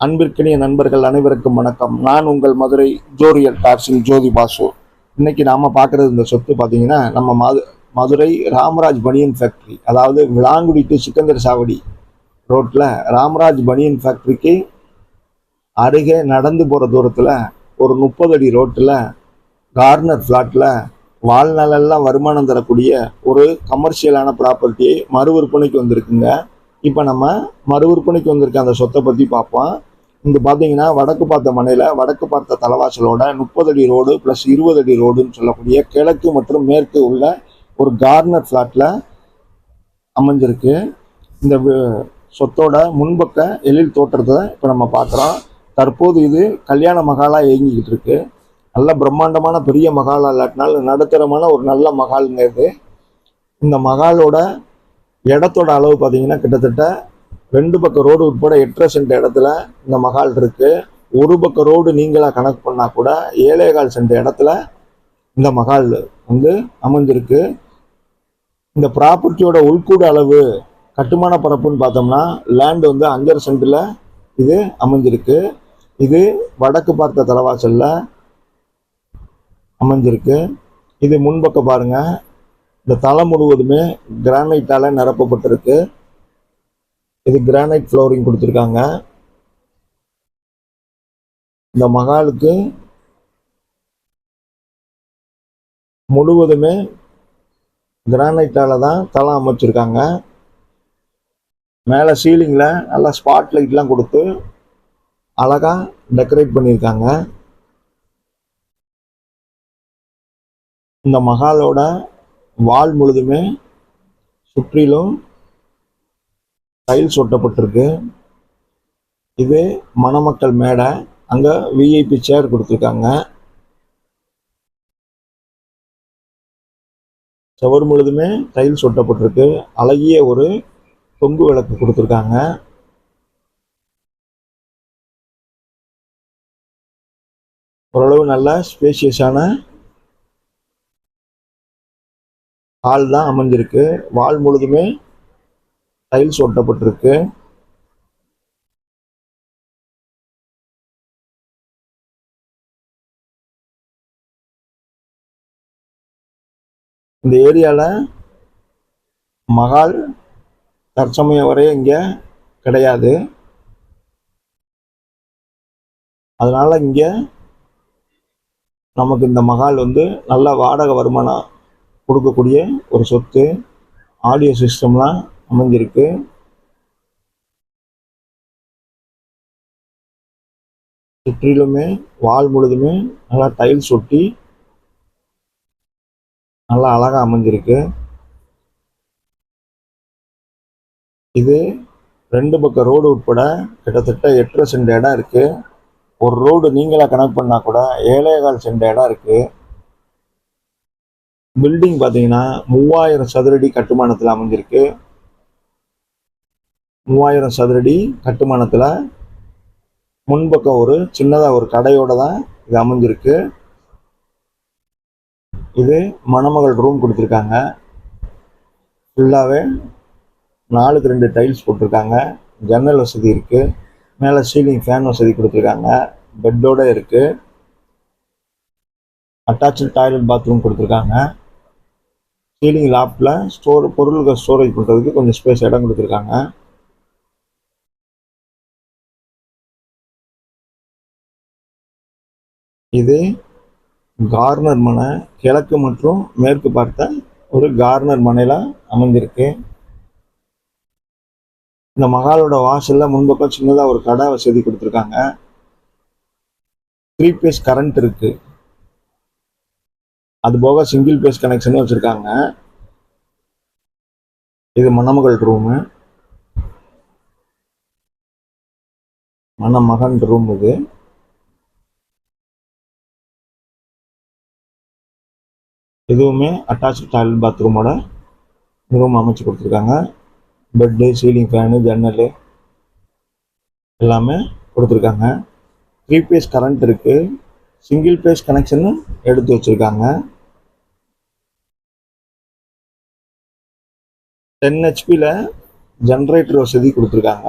அன்பிற்கினிய நண்பர்கள் அனைவருக்கும் வணக்கம். நான் உங்கள் மதுரை ஜோரியல் டார்சிங் ஜோதி பாசு. இன்னைக்கு நாம பார்க்கறது இந்த சொத்து பார்த்தீங்கன்னா நம்ம மதுரை ராமராஜ் பனியன் ஃபேக்ட்ரி, அதாவது விளாங்குடி டு சிக்கந்தர் சாவடி ரோட்ல ராமராஜ் பனியன் ஃபேக்ட்ரிக்கு அருகே நடந்து போற தூரத்துல ஒரு 30 அடி ரோட்டில் கார்னர் ஃப்ளாட்டில் வாழ்நாளெல்லாம் வருமானம் தரக்கூடிய ஒரு கமர்ஷியலான ப்ராப்பர்ட்டியை மறு விற்பனைக்கு வந்திருக்குங்க. இப்போ நம்ம மறு விற்பனைக்கு வந்திருக்க அந்த சொத்தை பற்றி பார்ப்போம். இங்கே பார்த்தீங்கன்னா வடக்கு பார்த்த மனையில் வடக்கு பார்த்த தலைவாசலோட 30 அடி ரோடு ப்ளஸ் 20 அடி ரோடுன்னு சொல்லக்கூடிய கிழக்கு மற்றும் மேற்கு உள்ள ஒரு கார்னர் ஃப்ளாட்டில் அமைஞ்சிருக்கு. இந்த சொத்தோட முன்பக்க எழில் தோற்றத்தை இப்போ நம்ம பார்க்குறோம். தற்போது இது கல்யாண மகாலாக இயங்கிக்கிட்டு இருக்கு. நல்ல பிரம்மாண்டமான பெரிய மகாலா இல்லாட்டினாலும் நடுத்தரமான ஒரு நல்ல மகாலுங்க இது. இந்த மகாலோட இடத்தோட அளவு பார்த்தீங்கன்னா கிட்டத்தட்ட 2 பக்க ரோடு உட்பட 8.5 சென்ட் இடத்துல இந்த மகால் இருக்கு. ஒரு பக்க ரோடு நீங்களா கணக்கு பண்ணா கூட 7.25 சென்ட் இடத்துல இந்த மகால் அமைஞ்சிருக்கு. இந்த ப்ராப்பர்ட்டியோட உள்கூடு அளவு கட்டுமான பரப்புன்னு பார்த்தோம்னா லேண்ட் 5.5 சென்ட்ல இது அமைஞ்சிருக்கு. இது வடக்கு பார்த்த தலைவாசல்ல அமைஞ்சிருக்கு. இது முன்பக்கம் பாருங்க, இந்த தளம் முழுவதுமே கிரானைட்டால நிரப்பப்பட்டிருக்கு. இது கிரானைட் ஃப்ளோரிங் கொடுத்துருக்காங்க. இந்த மகாலுக்கு முழுவதுமே கிரானைட்டால தான் தளம் அமைச்சிருக்காங்க. மேலே சீலிங்கில் நல்லா ஸ்பாட் லைட்லாம் கொடுத்து அழகாக டெக்கரேட் பண்ணியிருக்காங்க. இந்த மகாலோட வால் முழுதுமே சுற்றிலும் டைல்ஸ் ஒட்டப்பட்டிருக்கு. இது மணமக்கள் மேடை, அங்கே விஐபி சேர் கொடுத்துருக்காங்க. சுவர் முழுதுமே டைல்ஸ் ஒட்டப்பட்டிருக்கு. அழகிய ஒரு தொங்கு விளக்கு கொடுத்துருக்காங்க. ஓரளவு நல்ல ஸ்பேஷியஸான ஹால் தான் அமைஞ்சிருக்கு. வால் முழுதுமே டைல்ஸ் ஒட்டப்பட்டிருக்கு. இந்த ஏரியாவில் மகால் தற்சமயம் வரை இங்கே கிடையாது. அதனால இங்கே நமக்கு இந்த மகால் நல்ல வாடகை வருமானம் கொடுக்கக்கூடிய ஒரு சொத்து. ஆடியோ சிஸ்டம்லாம் அமைஞ்சிருக்கு. சுற்றிலுமே வால் முழுதுமே நல்லா டைல்ஸ் ஒட்டி நல்லா அழகா அமைஞ்சிருக்கு. இது 2 பக்க ரோடு உட்பட கிட்டத்தட்ட 8.5 சென்ட் இடம் இருக்கு. ஒரு ரோடு நீங்களா கனெக்ட் பண்ணா கூட 7.25 சென்ட் இடம் இருக்கு. பில்டிங் பார்த்தீங்கன்னா 3000 சதுரடி கட்டுமானத்தில் அமைஞ்சிருக்கு. 3000 சதுரடி கட்டுமானத்தில் முன்பக்கம் ஒரு சின்னதாக ஒரு கடையோட தான் இது அமைஞ்சிருக்கு. இது மணமகள் ரூம் கொடுத்துருக்காங்க. ஃபுல்லாகவே 4க்கு 2 டைல்ஸ் போட்டிருக்காங்க. ஜன்னல் வசதி இருக்குது. மேலே சீலிங் ஃபேன் வசதி கொடுத்துருக்காங்க. பெட்டோட இருக்குது. அட்டாச்சு டாய்லெட் பாத்ரூம் கொடுத்துருக்காங்க. சீலிங் லாப்டில் பொருள்கள் ஸ்டோரேஜ் பண்ணுறதுக்கு கொஞ்சம் ஸ்பேஸ் இடம் கொடுத்துருக்காங்க. இது கார்னர் மனை, கிழக்கு மற்றும் மேற்கு பார்த்த ஒரு கார்னர் மனையில் அமைஞ்சிருக்கு. இந்த மகாலோட வாசலில் முன்பக்கம் சின்னதாக ஒரு கடை வசதி கொடுத்துருக்காங்க. 3 பேஸ் கரண்ட் இருக்கு. அது போக சிங்கிள் பேஸ் கனெக்ஷன் வச்சிருக்காங்க. இது மணமகள் ரூமு, மணமகன் ரூம். இதுவுமே அட்டாச்சு டாய்லெட் பாத்ரூமோட ரூம் அமைச்சு கொடுத்துருக்காங்க. பெட்டு, சீலிங் ஃபேனு, ஜன்னல் எல்லாமே கொடுத்துருக்காங்க. 3 பேஸ் கரண்ட் இருக்கு. சிங்கிள் பேஸ் கனெக்ஷன் எடுத்து வச்சிருக்காங்க. 10 ஹெச்பியில் ஜென்ரேட்டர் வசதி கொடுத்துருக்காங்க.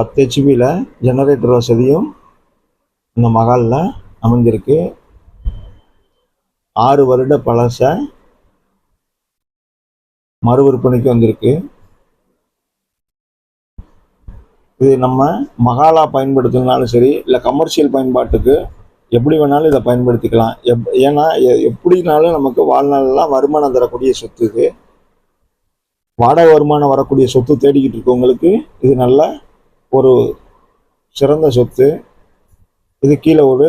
10 ஹெச்பியில் ஜெனரேட்டர் வசதியும் இந்த மகாலில் அமைஞ்சிருக்கு. 6 வருட பழச மறு விற்பனைக்கு வந்திருக்கு. இது நம்ம மகாலா பயன்படுத்தினாலும் சரி, இல்லை கமர்ஷியல் பயன்பாட்டுக்கு எப்படி வேணாலும் இதை பயன்படுத்திக்கலாம். ஏன்னா எப்படினாலும் நமக்கு வாழ்நாளெல்லாம் வருமானம் தரக்கூடிய சொத்து. இது வாடகை வருமானம் வரக்கூடிய சொத்து தேடிக்கிட்டு இருக்கவங்களுக்கு இது நல்ல ஒரு சிறந்த சொத்து. இது கீழே ஒரு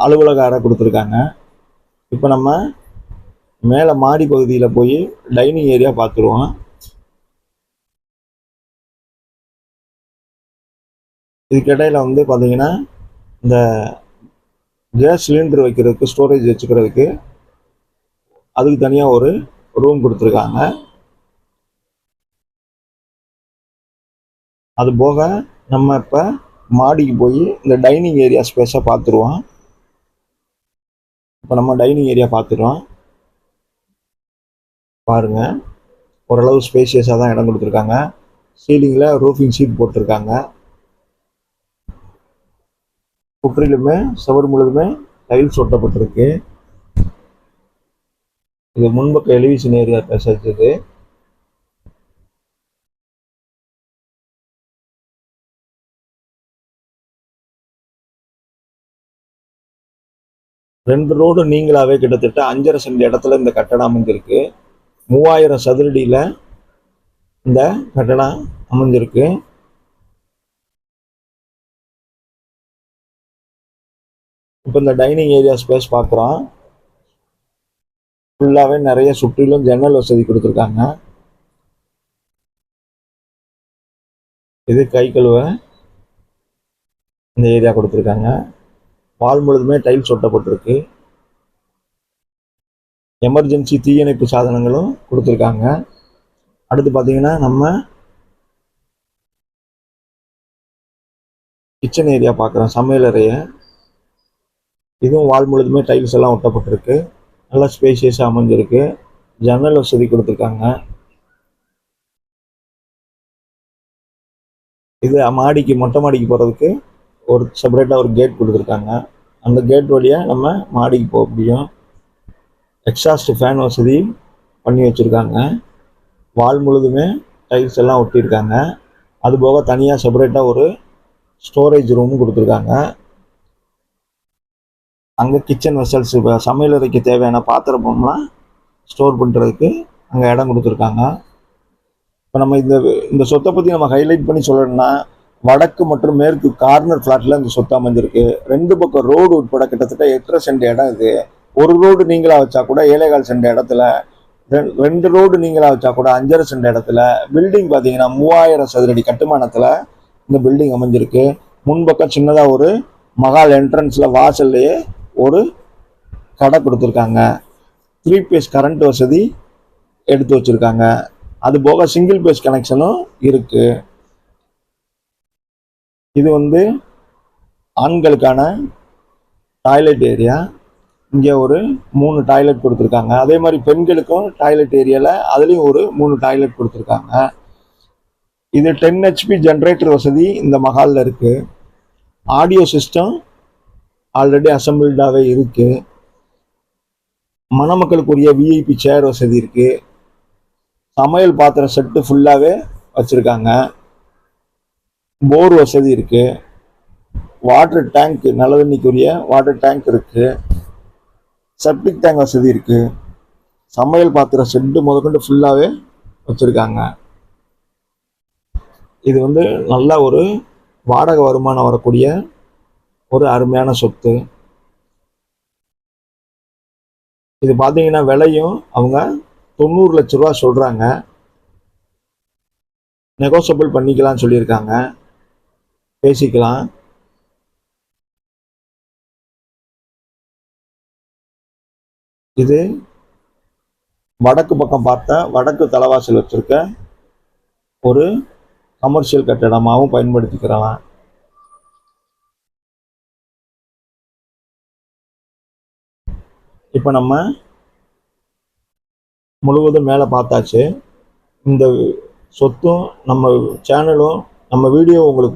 அலுவலக அறை கொடுத்துருக்காங்க. இப்போ நம்ம மேலே மாடி பகுதியில் போய் டைனிங் ஏரியா பார்த்துருவோம். இதுக்கிடையில் வந்து பார்த்தீங்கன்னா இந்த கேஸ் சிலிண்டர் வைக்கிறதுக்கு, ஸ்டோரேஜ் வச்சுக்கிறதுக்கு அதுக்கு தனியாக ஒரு ரூம் கொடுத்துருக்காங்க. அது போக நம்ம இப்போ மாடிக்கு போய் இந்த டைனிங் ஏரியா ஸ்பேஸை பார்த்துருவோம். இப்போ நம்ம டைனிங் ஏரியா பார்த்துருவோம். பாருங்க, ஓரளவு ஸ்பேஷியஸாக தான் இடம் கொடுத்துருக்காங்க. சீலிங்கில் ரூஃபிங் ஷீட் போட்டிருக்காங்க. சுற்றிலுமே சுவர் முழுதுமே டைல்ஸ் ஒட்டப்பட்டிருக்கு. இது முன்பக்க எலிவேஷன் ஏரியா பேச. இது ரெண்டு ரோடு நீங்களாவே கிட்டத்தட்ட 5.5 சென்ட் இடத்துல இந்த கட்டடம் அமைஞ்சிருக்கு. 3000 சதுரடியில் இந்த கட்டடம் அமைஞ்சிருக்கு. இப்போ இந்த டைனிங் ஏரியா ஸ்பேஸ் பார்க்குறோம். ஃபுல்லாகவே நிறைய சுற்றிலும் ஜன்னல் வசதி கொடுத்துருக்காங்க. இது கை கழுவ இந்த ஏரியா கொடுத்துருக்காங்க. வால் முழுதுமே டைல்ஸ் ஒட்டப்பட்டிருக்கு. எமர்ஜென்சி தீயணைப்பு சாதனங்களும் கொடுத்துருக்காங்க. அடுத்து பார்த்தீங்கன்னா நம்ம கிச்சன் ஏரியா பார்க்குறோம், சமையல் அறையை. இதுவும் வால் முழுதுமே டைல்ஸ் எல்லாம் ஒட்டப்பட்டிருக்கு. நல்லா ஸ்பேஷியஸாக அமைஞ்சிருக்கு. ஜன்னல் வசதி கொடுத்துருக்காங்க. இது மாடிக்கு, மொட்டை மாடிக்கு போகிறதுக்கு ஒரு செப்பரேட்டாக ஒரு கேட் கொடுத்துருக்காங்க. அந்த கேட் வழியாக நம்ம மாடிக்கு போக முடியும். எக்ஸாஸ்ட் ஃபேன் வசதி பண்ணி வச்சுருக்காங்க. வால் முழுதுமே டைல்ஸ் எல்லாம் ஒட்டியிருக்காங்க. அதுபோக தனியாக செப்பரேட்டாக ஒரு ஸ்டோரேஜ் ரூமும் கொடுத்துருக்காங்க. அங்கே கிச்சன் வெசல்ஸ், சமையலறைக்கு தேவையான பாத்திரம்லாம் ஸ்டோர் பண்ணுறதுக்கு அங்கே இடம் கொடுத்துருக்காங்க. இப்போ நம்ம இந்த சொத்தை பற்றி நம்ம ஹைலைட் பண்ணி சொல்லணும்னா, வடக்கு மற்றும் மேற்கு கார்னர் ஃப்ளாட்டில் இந்த சொத்து அமைஞ்சிருக்கு. 2 பக்கம் ரோடு உட்பட கிட்டத்தட்ட 8.5 சென்ட் இடம். இது ஒரு ரோடு நீங்களாக வச்சா கூட 7.25 சென்ட் இடத்துல, 2 ரோடு நீங்களாக வச்சா கூட 5.5 சென்ட் இடத்துல. பில்டிங் பார்த்தீங்கன்னா 3000 சதுரடி கட்டுமானத்தில் இந்த பில்டிங் அமைஞ்சிருக்கு. முன்பக்கம் சின்னதாக ஒரு மகால் என்ட்ரன்ஸில் வாசல்லையே ஒரு கடை கொடுத்துருக்காங்க. 3 பேஸ் கரண்ட் வசதி எடுத்து வச்சுருக்காங்க. அது போக சிங்கிள் பேஸ் கனெக்ஷனும் இருக்குது. இது வந்து ஆண்களுக்கான டாய்லெட் ஏரியா. இங்கே ஒரு 3 டாய்லெட் கொடுத்துருக்காங்க. அதே மாதிரி பெண்களுக்கும் டாய்லெட் ஏரியாவில் அதுலேயும் ஒரு 3 டாய்லெட் கொடுத்துருக்காங்க. இது 10 ஹெச்பி ஜென்ரேட்டர் வசதி இந்த மஹாலில் இருக்குது. ஆடியோ சிஸ்டம் ஆல்ரெடி அசம்பிள்டாகவே இருக்குது. மணமக்களுக்குரிய விஐபி சேர் வசதி இருக்குது. சமையல் பாத்திர செட்டு ஃபுல்லாகவே வச்சுருக்காங்க. போர் வசதி இருக்குது. வாட்டர் டேங்க், நல்ல தண்ணிக்குரிய வாட்டர் டேங்க் இருக்குது. செப்டிக் டேங்க் வசதி இருக்குது. சமையல் பாத்திர செட்டு முதற்கொண்டு ஃபுல்லாகவே வச்சுருக்காங்க. இது வந்து நல்ல ஒரு வாடகை வருமானம் வரக்கூடிய ஒரு அருமையான சொத்து. இது பார்த்தீங்கன்னா விலையும் அவங்க 90 லட்ச ரூபா சொல்கிறாங்க. நெகோசியபிள் பண்ணிக்கலாம்னு சொல்லியிருக்காங்க. பேசிக்கலாம். இது வடக்கு பக்கம் பார்த்தா வடக்கு தலைவாசல் வச்சிருக்க ஒரு கமர்ஷியல் கட்டடமாகவும் பயன்படுத்திக்கலாம். இப்போ நம்ம முழுவதும் மேலே பார்த்தாச்சு. இந்த சொத்தும் நம்ம சேனலும் நம்ம வீடியோ உங்களுக்கு